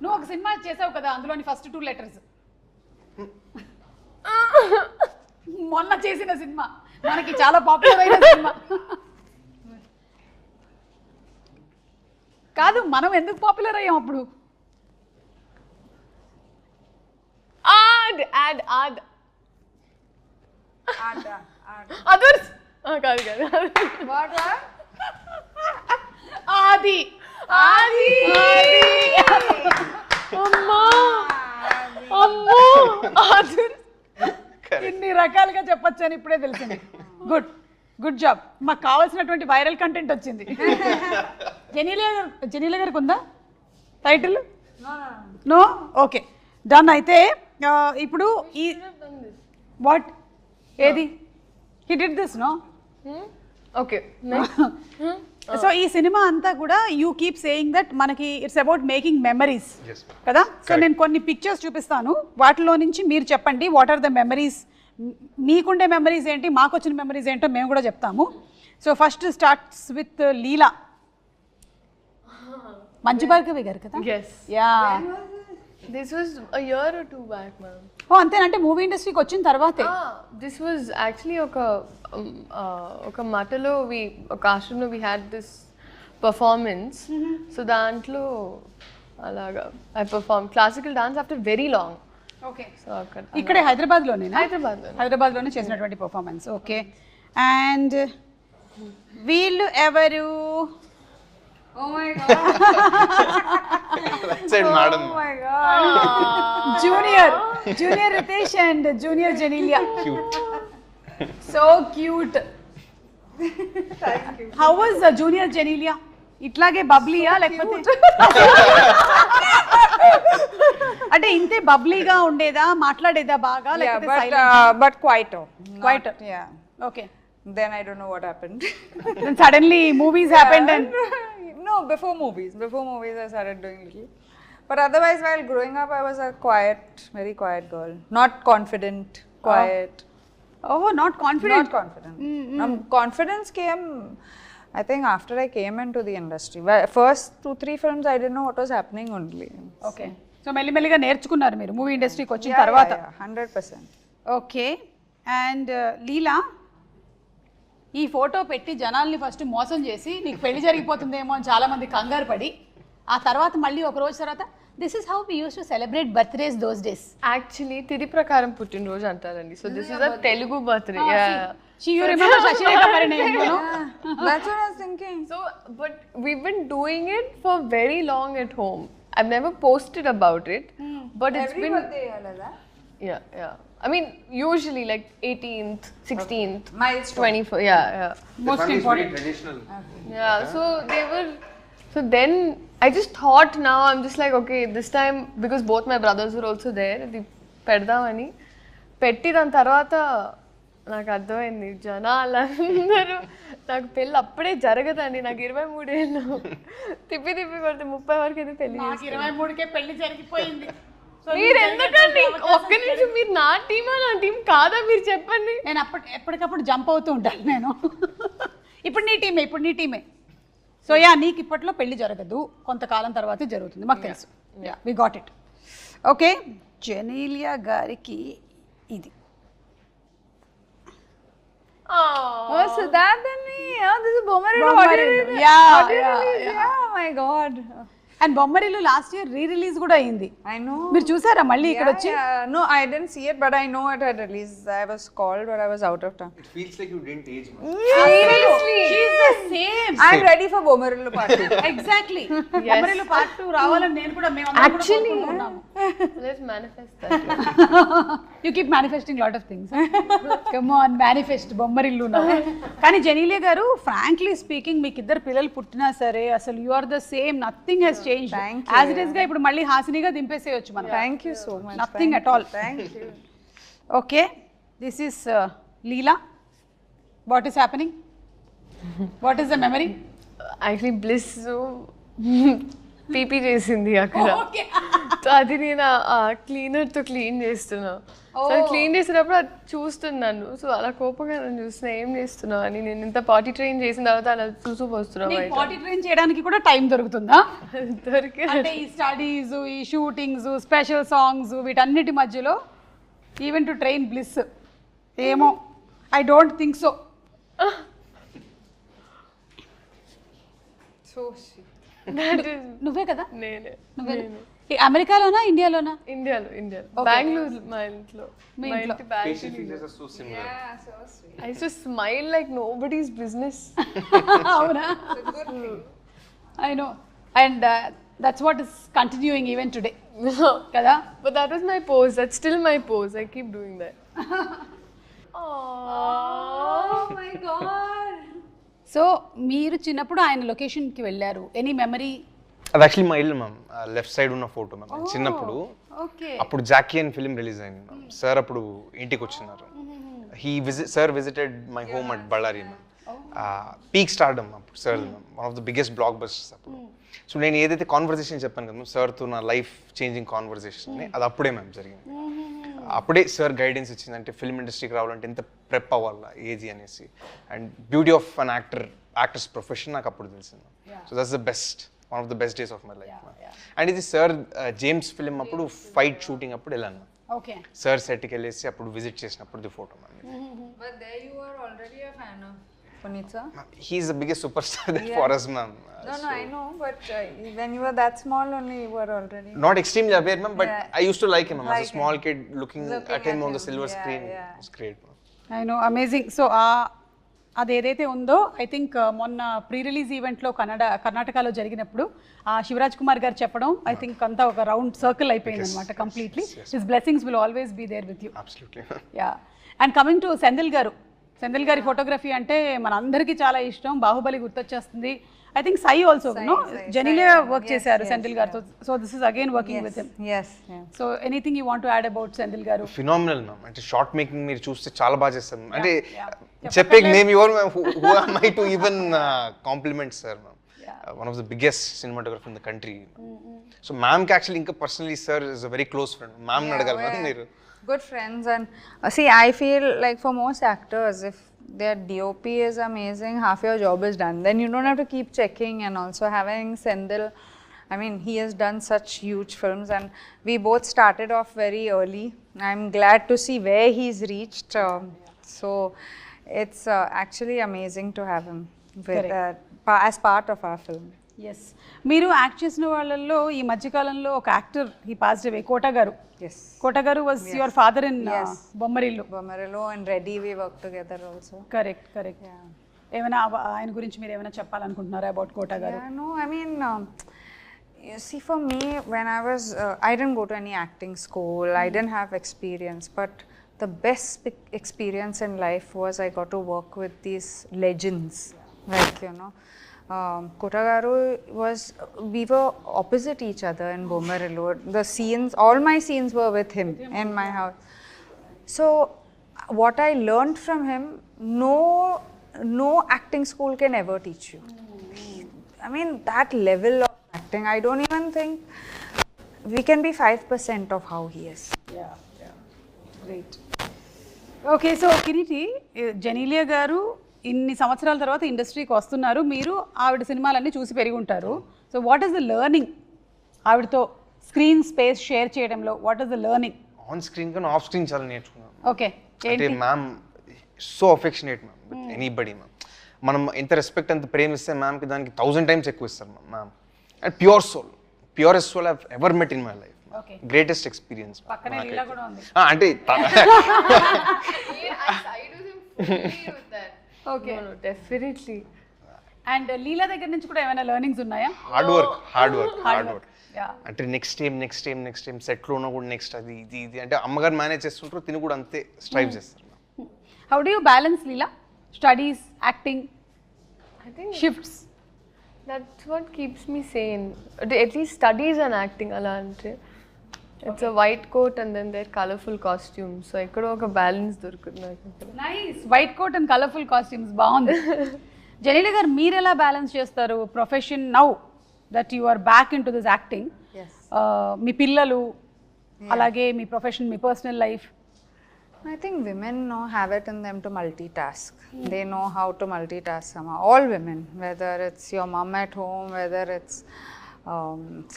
S1: నువ్వు ఒక సినిమా చేసావు కదా, అందులోని ఫస్ట్ 2 letters. మొన్న చేసిన సినిమా, మనకి చాలా పాపులర్ అయిన సినిమా కాదు. మనం ఎందుకు పాపులర్ అయ్యాం అప్పుడు?
S4: ఆద్.
S2: Ada.
S4: అదర్స్. కాదు.
S2: What?
S1: ఆది.
S4: అమ్మో అదర్స్.
S1: ఇన్ని రకాలుగా చెప్పొచ్చు అని ఇప్పుడే తెలిసింది. Good job. మాకు కావాల్సినటువంటి వైరల్ కంటెంట్ వచ్చింది. జెనీలియా గారికి ఉందా టైటిల్? నో. ఓకే, డన్ అయితే ఇప్పుడు ఈ వాట్ ఏది he did this no
S4: okay
S1: so ఈ సినిమా అంతా కూడా యూ కీప్ సేయింగ్ దట్ మనకి ఇట్స్ అబౌట్ మేకింగ్ మెమరీస్ కదా. సో నేను కొన్ని పిక్చర్స్ చూపిస్తాను, వాటిలో నుంచి మీరు చెప్పండి వాట్ ఆర్ ద మెమరీస్, మీకుండే మెమరీస్ ఏంటి, మాకు వచ్చిన మెమరీస్ ఏంటో మేము కూడా చెప్తాము. So first starts with Leela. Manchu Bhargavi garu కదా.
S4: yes
S1: yeah
S4: this was a year or two back ma'am.
S1: ఓ అంతేనంటే మూవీ ఇండస్ట్రీకి వచ్చిన తర్వాతే.
S4: This was actually ఒక మటలో ఒక ఆశ్రమంలో we had this performance. So దాంట్లో అలాగా I performed classical dance after very long.
S1: Okay
S4: so అక్కడ
S1: ఇక్కడే హైదరాబాద్లోనే
S4: హైదరాబాద్లో
S1: చేసినటువంటి పర్ఫార్మెన్స్. ఓకే అండ్ వీళ్ళు ఎవరు?
S2: Oh my god.
S3: Right side madam.
S2: Oh my god.
S1: Junior Riteish and junior Genelia.
S3: Cute.
S1: So cute. How was junior Genelia? ఇట్లాగే బబ్లీయా లేకపోతే అంటే ఇంతే బబ్లీగా ఉండేదా, మాట్లాడేదా బాగా
S2: Yeah,
S1: లేకపోతే
S2: but quieter.
S1: Quieter.
S2: Yeah.
S1: Okay
S2: Then I don't know what happened.
S1: Suddenly movies happened and
S2: No, before movies I started doing little. But otherwise, while growing up, I was a quiet, very quiet girl. Not confident, quiet.
S1: Oh not confident.
S2: Not confident. Confidence came, I think, after I came into the industry. First 2-3 films, I didn't know what was happening only.
S1: Okay so మెల్లిమెల్లిగా నేర్చుకున్నారు మీరు movie ఇండస్ట్రీకి వచ్చిన తర్వాత.
S2: 100%.
S1: Okay and లీలా, ఈ photo పెట్టి జనాల్ని first మోసం చేసి నీకు పెళ్లి జరిగిపోతుందేమో అని చాలా మంది కంగారు పడి, ఆ తర్వాత మళ్ళీ ఒక రోజు తర్వాత this is how we used to celebrate birthdays those days.
S4: Actually తిథి ప్రకారం పుట్టినరోజు అంటారండి. So this is a Telugu birthday.
S1: You remember Sasirekha Parinayam?
S2: That's what I was thinking.
S4: So but we've been doing it for very long at home. I've never posted about it, but it's been yeah. I mean, usually like 18th, 16th,
S2: Milestone.
S4: 24th, yeah.
S1: Most important.
S3: Traditional.
S4: Yeah, so they were, so then I just thought now, I'm just like, okay, this time, because both my brothers were also there, the పెడదామని పెట్టి దాని తర్వాత నాకు అర్థమైంది జనాలందరూ నాకు పెళ్ళి అప్పుడే జరగదండి. నాకు 23 ఏళ్ళు తిప్పి కొడితే 30 వరకు అయితే పెళ్లి
S1: 23కే పెళ్లి జరిగిపోయింది.
S4: మీరు ఎందుకండి ఒక్క నిమిషం, మీరు నా టీం కాదా మీరు చెప్పండి.
S1: నేను ఎప్పటికప్పుడు జంప్ అవుతూ ఉంటాను నేను. ఇప్పుడు నీ టీమే. సో యా నీకు ఇప్పట్లో పెళ్లి జరగదు, కొంతకాలం తర్వాతే జరుగుతుంది, మాకు తెలుసు. Yeah we got it. Okay Genelia గారికి ఇది.
S2: Oh, so that and me. Oh, this is Bommarillu.
S1: Bommarillu. Yeah.
S2: Oh my god.
S1: And Bommarillu last year release కూడా అయింది.
S2: I know.
S1: మీరు చూసారా మళ్ళీ ఇక్కడ వచ్చి?
S2: No, I didn't see it, but I know it had released. I was called, but I was out of town.
S3: It feels like you didn't age much.
S1: Seriously, she's the same.
S2: I'm ready for Bommarillu part 2.
S1: Exactly. Bommarillu part 2 రావాలని నేను కూడా మేమందరం కూడా కోరుకుంటున్నాము.
S4: Let's manifest that.
S1: You keep manifesting lot of things. Come on, manifest Bommarillu now. కానీ జెనీలియా గారు frankly speaking మీకు ఇద్దరు పిల్లలు పుట్టినా సరే అసలు you are the same, nothing has changed. As it is గా ఇప్పుడు మళ్ళీ హాసినిగా దింపేసేయొచ్చు మనం.
S2: Thank you so much.
S1: Nothing at all.
S2: Thank you.
S1: Okay, this is Leela. What is happening? What is the memory?
S4: Actually Bliss PP చేసింది అక్కడ. So అది నేను క్లీనర్తో clean చేస్తున్నా. So clean చేసినప్పుడు అది చూస్తున్నాను. సో అలా కోపంగా నన్ను చూస్తున్నా, ఏం చేస్తున్నావు అని. నేను ఇంత పార్టీ ట్రైన్ చేసిన తర్వాత అలా చూస్తూ పోస్తున్నావు.
S1: పార్టీ ట్రైన్ చేయడానికి కూడా టైం దొరుకుతుందా?
S4: దొరికి
S1: అంటే ఈ స్టడీస్, ఈ షూటింగ్స్, స్పెషల్ సాంగ్స్ వీటన్నిటి మధ్యలో ఈవెన్ టు ట్రైన్ బ్లిస్ ఏమో I don't think so.
S2: So sweet.
S1: నువ్వే కదా?
S4: నేనే.
S1: అమెరికాలోనా ఇండియాలోనా?
S4: ఇండియాలో బెంగళూరు మా ఇంట్లో.
S1: మీ ఇంట్లో
S3: Facial features are so similar.
S2: Yeah, so sweet.
S4: I used to smile like nobody's business.
S1: అవునా? I know, and that's what is continuing even today. కదా?
S4: But that was my pose. That's still my pose. I keep doing that.
S2: Oh my god.
S1: So మీరు చిన్నప్పుడు ఆయన లొకేషన్కి వెళ్ళారు. Any memory
S3: అది actually మా ఇల్లు మ్యామ్, లెఫ్ట్ సైడ్ ఉన్న ఫోటో మ్యామ్. చిన్నప్పుడు
S1: ఓకే
S3: అప్పుడు జాకీ అని ఫిలిం రిలీజ్ అయింది మ్యామ్. సార్ అప్పుడు ఇంటికి వచ్చినారు. Sir visited my home at Ballari ma'am. Peak stardom అప్పుడు sir ma'am, one of the biggest blockbusters అప్పుడు. సో నేను ఏదైతే కాన్వర్సేషన్ చెప్పాను కదా సార్తో నా లైఫ్ చేంజింగ్ కాన్వర్సేషన్, అది అప్పుడే మ్యామ్ జరిగింది. అప్పుడే సార్ గైడెన్స్ ఇచ్చింది, అంటే ఫిల్మ్ ఇండస్ట్రీకి రావాలంటే ఎంత ప్రెప్ అవ్వాలా ఏది అనేసి, and beauty of an actors profession నాకు అప్పుడు తెలిసింది. So that's the best, one of the best days of my life. And ఇది సార్ జేమ్స్ ఫిలిం అప్పుడు ఫైట్ షూటింగ్ అప్పుడు వెళ్ళాను.
S1: ఓకే
S3: సార్ సెట్కి వెళ్ళేసి అప్పుడు విజిట్ చేసినప్పుడు the photo ma'am.
S2: But there you are already a fan of Puneet sir.
S3: He's the biggest superstar there for us, ma'am.
S2: No, I know, but when you were that small only, you were already.
S3: Not extremely aware, ma'am, but
S2: Yeah.
S3: I used to like him, ma'am. As
S2: Like
S3: a small
S2: him.
S3: kid, looking at him on the silver screen, it was great, ma'am.
S1: I know, amazing. So అది ఏదైతే ఉందో I think మొన్న pre release ఈవెంట్లో కర్ణాటకలో జరిగినప్పుడు శివరాజ్ కుమార్ గారు చెప్పడం I think అంతా ఒక రౌండ్ సర్కిల్ అయిపోయింది అనమాట completely. His blessings will always be there with you.
S3: Absolutely.
S1: Yeah. And coming to Senthil garu photography అంటే మన అందరికీ చాలా ఇష్టం. బాహుబలి గుర్తొచ్చేస్తుంది. I think Sye also no Genelia work చేశారు సెంధిల్ గారితో. So this is again working with him.
S2: Yes.
S1: So anything you want to add about Senthil garu?
S3: Phenomenal, ma'am. అంటే short making మీరు చూస్తే చాలా బాగా చేస్తారు. అంటే చెప్పే name your ma'am, who am I to even compliment sir, ma'am. One of the biggest cinematographer in the country. So ma'am ki actually inka personally sir is a very close friend. Ma'am nadagal ma'am మీరు.
S2: Good friends, and see, I feel like for most actors, if their DOP is amazing, half your job is done. Then you don't have to keep checking. And also having Sendil, I mean, he has done such huge films, and we both started off very early. I'm glad to see where he's reached. So it's actually amazing to have him with, as part of our film.
S1: Yes. మీరు act చేసిన వాళ్ళల్లో ఈ మధ్యకాలంలో ఒక actor he passed away, Kota గారు.
S2: Yes.
S1: Kota గారు was your father in Bommarillu.
S2: Bomarillo and Reddy, we worked together also.
S1: Correct. ఏమైనా ఆయన గురించి మీరు ఏమైనా చెప్పాలనుకుంటున్నారా అబౌట్ కోట గారు?
S2: Yeah, no, I mean, you see, for me, when I was, I didn't go to any acting school, I didn't have experience, but the best experience in life was I got to work with these legends, like, you know, Kota garu was, we were opposite each other in Bomarillo. The scenes, all my scenes were with him in my house. So what I learned from him, no acting school can ever teach you. I mean, that level of acting, I don't even think we can be 5% of how he is.
S1: Great. Okay, so Kireeti, Genelia గారు ఇన్ని సంవత్సరాల తర్వాత ఇండస్ట్రీకి వస్తున్నారు. మీరు ఆవిడ సినిమాలన్నీ చూసి పెరిగి ఉంటారు. So what is the learning ఆవిడతో స్క్రీన్ స్పేస్ షేర్ చేయడంలో? What is the learning?
S3: On screen కన్నా ఆఫ్ స్క్రీన్ చాలా నేర్చుకున్నాను.
S1: ఓకే,
S3: అంటే ma'am so affectionate ma'am with anybody ma'am. మనం ఎంత రెస్పెక్ట్ ఎంత ప్రేమ ఇస్తే మ్యామ్కి దానికి 1000 times ఎక్కువ ఇస్తారు ma'am. And purest soul I ever met in my life. Greatest experience.
S1: పక్కనే లీలా కూడా ఉంది.
S3: అంటే
S1: ఓకే,
S4: డెఫినెట్లీ.
S1: అండ్ లీలా దగ్గర నుంచి కూడా ఏమైనా లెర్నింగ్స్ ఉన్నాయా?
S3: Hard work. అంటే నెక్స్ట్ టైం సెట్లో ఉన్న కూడా నెక్స్ట్ అది ఇది అంటే అమ్మగారు మేనేజ్ చేస్తుంటారు, తిని కూడా అంతే స్ట్రైవ్ చేస్తారు.
S1: How do you balance Leela studies, acting,
S4: I think
S1: shifts?
S4: that's what keeps me sane. At least studies and acting ala ante. It's a white coat and then they're colorful costumes. So ikkada oka balance dorukundi naku.
S1: Nice. White coat and colourful costumes బాగుంది. జెనీలియా గారు, మీరు ఎలా balance చేస్తారు profession now that you are back in to this acting? మీ పిల్లలు, అలాగే మీ profession, మీ personal life?
S2: I think women have it in them to multitask. They know how to multitask somehow. All women, whether it's your mom at home, whether it's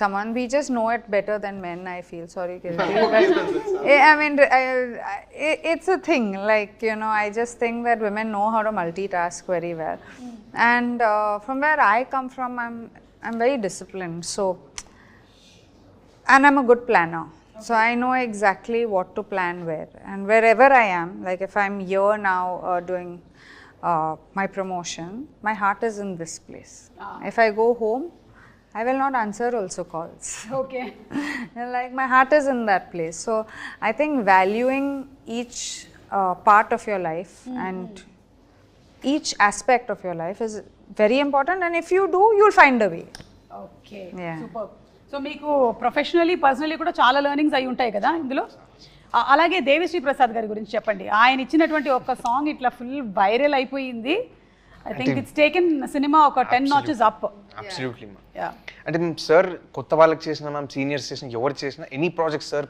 S2: someone, we just know it better than men, I feel. Sorry, Kirti. I mean, it's a thing. Like, you know, I just think that women know how to multitask very well. And from where I come from, I'm very disciplined. So, and I'm a good planner. So I know exactly what to plan where, and wherever I am, like if I'm here now doing my promotion, my heart is in this place. If I go home, I will not answer also calls.
S1: Okay.
S2: Like my heart is in that place. So I think valuing each part of your life and each aspect of your life is very important, and if you do, you'll find a way.
S1: Okay
S2: Yeah.
S1: Super. So మీకు professionally personally కూడా చాలా learnings అయి ఉంటాయి కదా ఇందులో. అలాగే దేవిశ్రీ ప్రసాద్ గారి గురించి చెప్పండి. ఆయన ఇచ్చినటువంటి ఒక సాంగ్ ఇట్లా ఫుల్ వైరల్ అయిపోయింది. I think it's taken cinema ఒక 10 notches up.
S3: Absolutely ma'am.
S1: Yeah
S3: అంటే మేము సార్ కొత్త వాళ్ళకి చేసిన మ్యామ్, సీనియర్స్ చేసిన ఎవరు చేసినా any project sir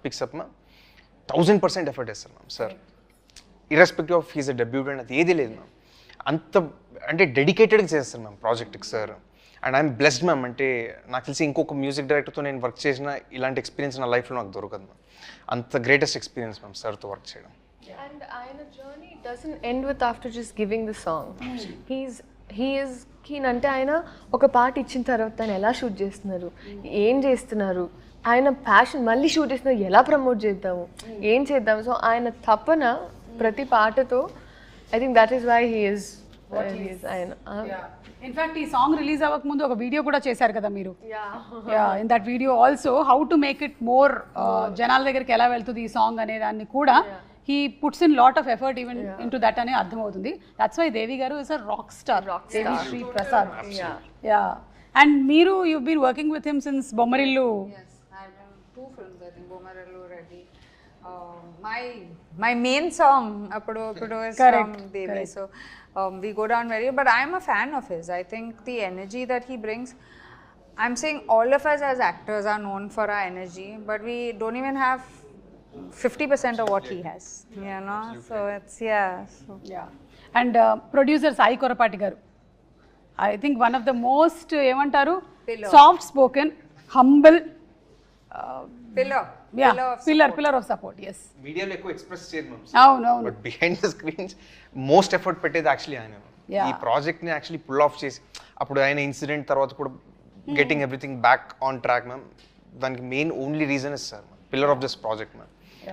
S3: picks up ma'am 1000% effort వేస్తారు ma'am sir. Irrespective of he's a debutante అది ఏది లేదు మ్యామ్. అంత అంటే డెడికేటెడ్గా చేస్తారు మ్యామ్ ప్రాజెక్ట్కి sir. And I'm blessed ma'am. అంటే నాకు తెలిసి ఇంకొక మ్యూజిక్ డైరెక్టర్తో నేను వర్క్ చేసిన ఇలాంటి ఎక్స్పీరియన్స్ నా లైఫ్లో నాకు దొరకదు మ్యామ్. అంత గ్రేటెస్ట్ ఎక్స్పీరియన్స్ మ్యామ్ సార్తో వర్క్ చేయడం.
S4: And Ayana journey doesn't end with after just giving the song. He is keen అంటే ఆయన ఒక పాట ఇచ్చిన తర్వాత ఆయన ఎలా షూట్ చేస్తున్నారు, ఏం చేస్తున్నారు, ఆయన ప్యాషన్ మళ్ళీ షూట్ చేస్తున్నారు, ఎలా ప్రమోట్ చేద్దాము, ఏం చేద్దాము. సో ఆయన తపన ప్రతి పాటతో I think that is why he is ఆయన.
S1: ఇన్ఫాక్ట్ ఈ సాంగ్ రిలీజ్ అవ్వక ముందు ఒక వీడియో కూడా చేశారు కదా మీరు. In that video also how to make it more జనాల దగ్గరికి ఎలా వెళ్తుంది ఈ సాంగ్ అనే దాన్ని కూడా he puts in lot of effort even in to that అనే అర్థమవుతుంది. దట్స్ వై దేవి గారు is a rock star, Devi Sri Prasad. Yeah and మీరు you been working with him since Bommarillu.
S2: Yes, I've done 2 films, I think, Bomarallu Reddy. My main song, Appudu is
S1: Correct,
S2: from Devi.
S1: correct.
S2: So we go down very, but I'm a fan of his. I think the energy that he brings, I'm saying all of us as actors are known for our energy, but we don't even have 50% of what he has, you know. So it's so.
S1: Yeah and producer Sai Korrapati garu I think one of the most ఏమంటారు soft spoken, humble, pillar of support. Yes
S3: మీడియాలో ఎక్కువ express చేయరు ma'am.
S1: అవునవును.
S3: But behind the screens most effort పెట్టేది actually ఆయన.
S1: Yeah.
S3: ఈ ప్రాజెక్ట్ని actually pull off చేసి అప్పుడు ఆయన ఇన్సిడెంట్ తర్వాత కూడా getting everything back on track ma'am. దానికి main only reason is sir pillar of this project ma'am.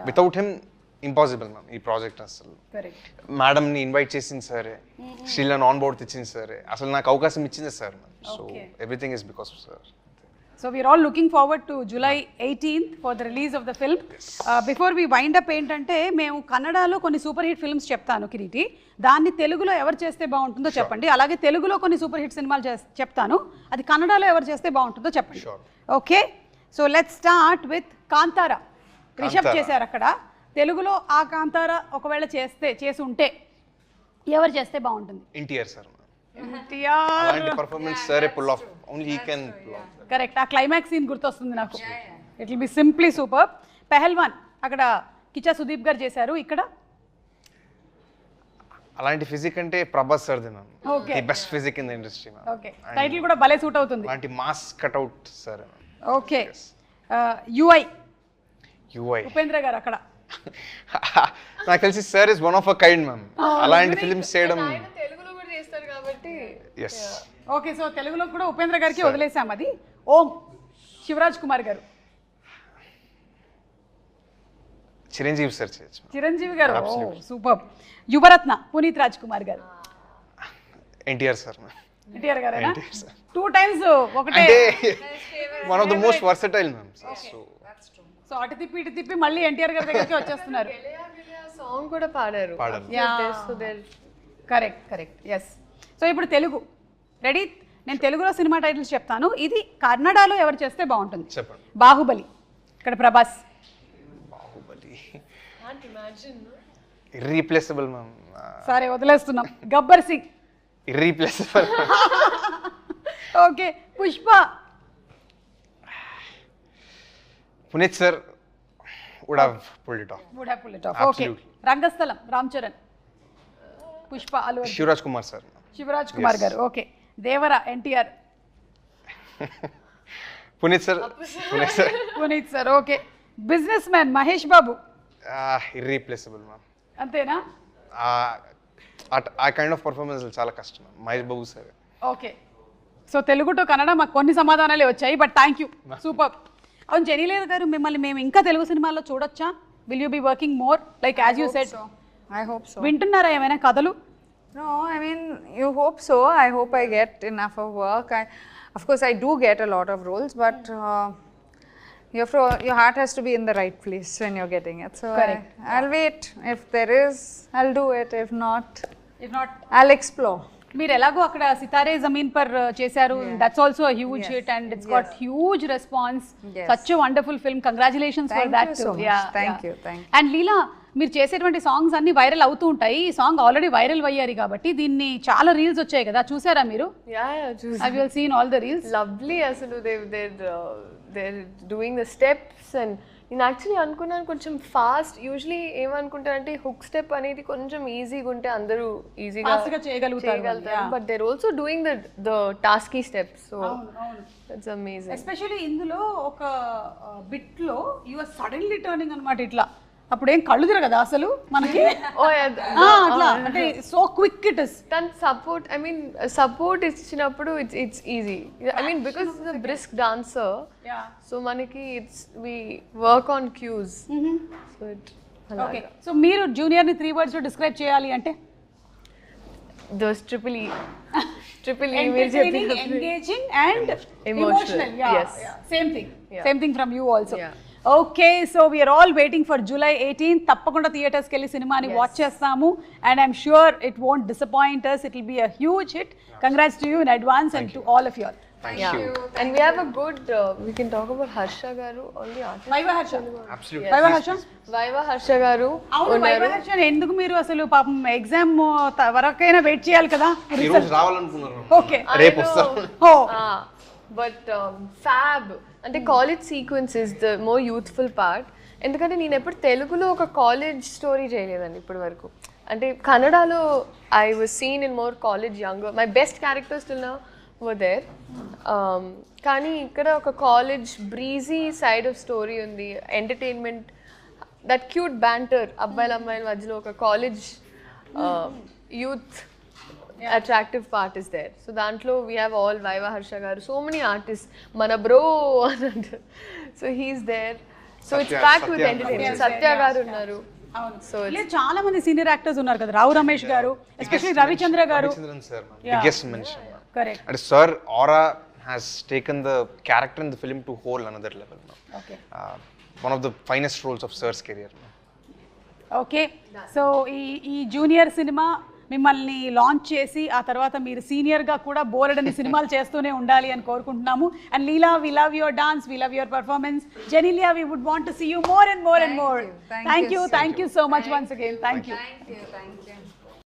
S3: Without him impossible ma'am ఈ ప్రాజెక్ట్ అసలు.
S1: కరెక్ట్.
S3: మేడంని ఇన్వైట్ చేసింది సరే, శ్రీలను ఆన్ బోర్డ్ తెచ్చింది సరే, అసలు నాకు అవకాశం ఇచ్చింది sir ma'am. So everything is because of sir.
S1: So we're all looking forward to July 18th for the release of the film. Before we wind up ఏంటంటే మేము కన్నడలో కొన్ని సూపర్ హిట్ ఫిల్మ్స్ చెప్తాను కిరీటి, దాన్ని తెలుగులో ఎవరు చేస్తే బాగుంటుందో చెప్పండి. అలాగే తెలుగులో కొన్ని సూపర్ హిట్ సినిమాలు చెప్తాను, అది కన్నడలో ఎవరు చేస్తే బాగుంటుందో చెప్పండి. Okay, so let's start with Kantara. Rishab చేశారు అక్కడ. తెలుగులో ఆ కాంతారా ఒకవేళ చేసి ఉంటే ఎవరు చేస్తే బాగుంటుంది?
S3: ఎన్టీఆర్ సార్.
S1: ఎన్టీఆర్
S3: అలాంటి పర్ఫార్మెన్స్ సరే pull off, only he can pull off.
S1: Correct. ఆ క్లైమాక్స్ సీన్ గుర్తొస్తుంది నాకు. It will be simply super. Pailwaan అక్కడ కిచా సుదీప్ గారు చేశారు, ఇక్కడ
S3: అలాంటి ఫిజిక్ అంటే ప్రభాస్ సార్ది ma'am.
S1: Okay.
S3: The best physique in the industry ma'am.
S1: Okay, title కూడా భలే సూట్ అవుతుంది.
S3: అలాంటి mass cutout sir.
S1: Okay, UI
S3: UI
S1: Upendra garu అక్కడ.
S3: నాకు తెలిసి sir is one of a kind ma'am. అలాంటి ఫిల్మ్స్ చేయడం.
S4: ఆయన తెలుగులో కూడా చేస్తారు కాబట్టి.
S3: ఎస్.
S1: ఓకే, సో తెలుగులో కూడా ఉపేంద్ర గారికి వదిలేసాం అది. ఓం శివరాజ్ కుమార్ గారు.
S3: చిరంజీవి సార్ చేయొచ్చు.
S1: చిరంజీవి గారు సూపర్. యువరత్న పునీత్ రాజ్ కుమార్ గారు.
S3: NTR sir ma'am.
S1: ఎన్టీఆర్ గారేనా?
S3: ఎన్టీఆర్ సార్
S1: 2 times ఒకటే.
S3: అంటే one of the most versatile ma'am.
S1: So అటు తిప్పి ఇటు తిప్పి మళ్ళీ ఎన్టీఆర్ గారి దగ్గరికి వచ్చేస్తున్నారు.
S4: సాంగ్ కూడా పాడారు.
S1: కరెక్ట్. ఎస్. సో ఇప్పుడు తెలుగు రెడీ. నేను తెలుగులో సినిమా టైటిల్స్ చెప్తాను, ఇది కన్నడలో ఎవరు చేస్తే బాగుంటుంది?
S3: చెప్పండి.
S1: బాహుబలి, ఇక్కడ Prabhas.
S3: Baahubali
S4: Can't imagine, no?
S3: Irreplaceable ma'am.
S1: సరే వదిలేస్తున్నాం. Gabbar Singh.
S3: Irreplaceable.
S1: Okay, Pushpa.
S3: Puneeth sir would have pulled it off.
S1: Would have pulled it off. Okay, Rangasthalam Ram Charan. Pushpa Allu Arjun.
S3: Shivaraj Kumar sir.
S1: Shivaraj Kumar garu. Okay, Devara NTR.
S3: Puneeth sir.
S1: Puneeth sir. Okay, businessman Mahesh Babu.
S3: Irreplaceable ma'am.
S1: అంతేనా?
S3: ఆ కైండ్ ఆఫ్ పర్ఫార్మెన్స్ చాలా కష్టం Mahesh Babu sir.
S1: Okay, so Telugu to Kannada మాకు కొన్ని సమాధానాలే వచ్చాయి, but thank you, super. అవును, జెనీలేర్ గారు, మిమ్మల్ని మేము ఇంకా తెలుగు సినిమాల్లో చూడొచ్చా? Will you be working more like as you said?
S2: I hope so.
S1: వింటున్నారా ఏమైనా కథలు?
S2: No, I mean, you hope so. I hope I get enough of work. Of course, I do get a lot of roles, but your heart has to be in the right place when you're getting it. So
S1: Correct.
S2: I'll wait. If there is, I'll do it. If not,
S1: If not,
S2: I'll explore.
S1: మీరు ఎలాగో అక్కడ సితారే జమీన్ పర్ చేశారు, that's also huge hit and it's got huge response. Such wonderful film, congratulations for that.
S2: Thank you.
S1: And Leela, మీరు చేసేటువంటి songs అన్ని viral అవుతూ ఉంటాయి. ఈ సాంగ్ ఆల్రెడీ వైరల్ అయ్యారు కాబట్టి దీన్ని చాలా రీల్స్ వచ్చాయి కదా, చూసారా మీరు? Have you seen all the reels?
S4: Lovely అసలు they're doing the steps and నేను యాక్చువల్లీ అనుకున్నాను కొంచెం ఫాస్ట్. యూజువలీ ఏమనుకుంటానంటే హుక్ స్టెప్ అనేది కొంచెం ఈజీగా ఉంటే అందరూ ఈజీగా చేయగలుగుతారు, but there also doing the tasky steps. So it's amazing.
S1: Especially ఇందులో ఒక బిట్ లో యు ఆర్ సడన్లీ టర్నింగ్ అన్నమాట ఇట్లా, అప్పుడు ఏం కళ్ళు తిరగదా అసలు మనకి? అట్లా అంటే సో క్విక్ ఇట్ ఇస్.
S4: దాని సపోర్ట్, ఐ మీన్ సపోర్ట్ ఇచ్చినప్పుడు it's easy. I mean because it's a brisk dancer, so మనకి it's we work on cues. So it
S1: okay. So మీరు జూనియర్ ని 3 words లో డిస్క్రైబ్ చేయాలి అంటే?
S4: Those triple E
S1: engaging and emotional.
S4: Yes,
S1: same thing from you also. Okay, so we are all waiting for July 18th. తప్పకుండా థియేటర్స్కి వెళ్ళి సినిమాని watch చేస్తాము, and I'm sure it won't disappoint us. It will be a huge hit. Congrats to you in advance and to all of you all.
S3: Thank you.
S4: And we have a good we can talk about Harsha garu, all the artists.
S1: Vaiva Harsha.
S3: Absolutely.
S1: Vaiva Harsha.
S4: Vaiva Harsha garu.
S1: అవును, Vaiva Harsha ఎందుకు మీరు అసలు పాపం exam వరకైనా wait చేయాలి కదా?
S3: ఈ రోజు రావాలనుకున్నారు,
S1: ఓకే,
S3: రేపు వస్తారు.
S4: బట్ ఫ్యాబ్ అంటే college sequence is the more youthful part. ఎందుకంటే నేను ఎప్పుడు తెలుగులో ఒక కాలేజ్ స్టోరీ చేయలేదండి ఇప్పటి వరకు. అంటే కన్నడలో I was seen in more college younger, my best characters till now were there. కానీ ఇక్కడ ఒక college breezy side of story ఉంది, ఎంటర్టైన్మెంట్, దట్ క్యూట్ బ్యాంటర్ అబ్బాయిల అమ్మాయిల మధ్యలో ఒక college youth attractive part is there. So dantlo we have all Vaiva Harsha garu, so many artists, mana bro so he's there. So it's packed with entertainment. Satya garu unnaru.
S1: So ఇలా చాలా మంది senior actors ఉన్నారు కదా, రావు రమేష్ గారు, especially Ravichandra గారు.
S3: Sir, biggest mention.
S1: Correct.
S3: And sir aura has taken the character in the film to whole another level now.
S1: Okay.
S3: One of the finest roles of sir's career.
S1: Okay, so ఈ junior cinema మిమ్మల్ని launch చేసి ఆ తర్వాత మీరు సీనియర్గా కూడా బోలెడని సినిమాలు చేస్తూనే ఉండాలి అని కోరుకుంటున్నాము. And Leela, we love your dance, we love your performance. Genelia, we would want to see you more and more and more. Thank you so much once again. Thank you.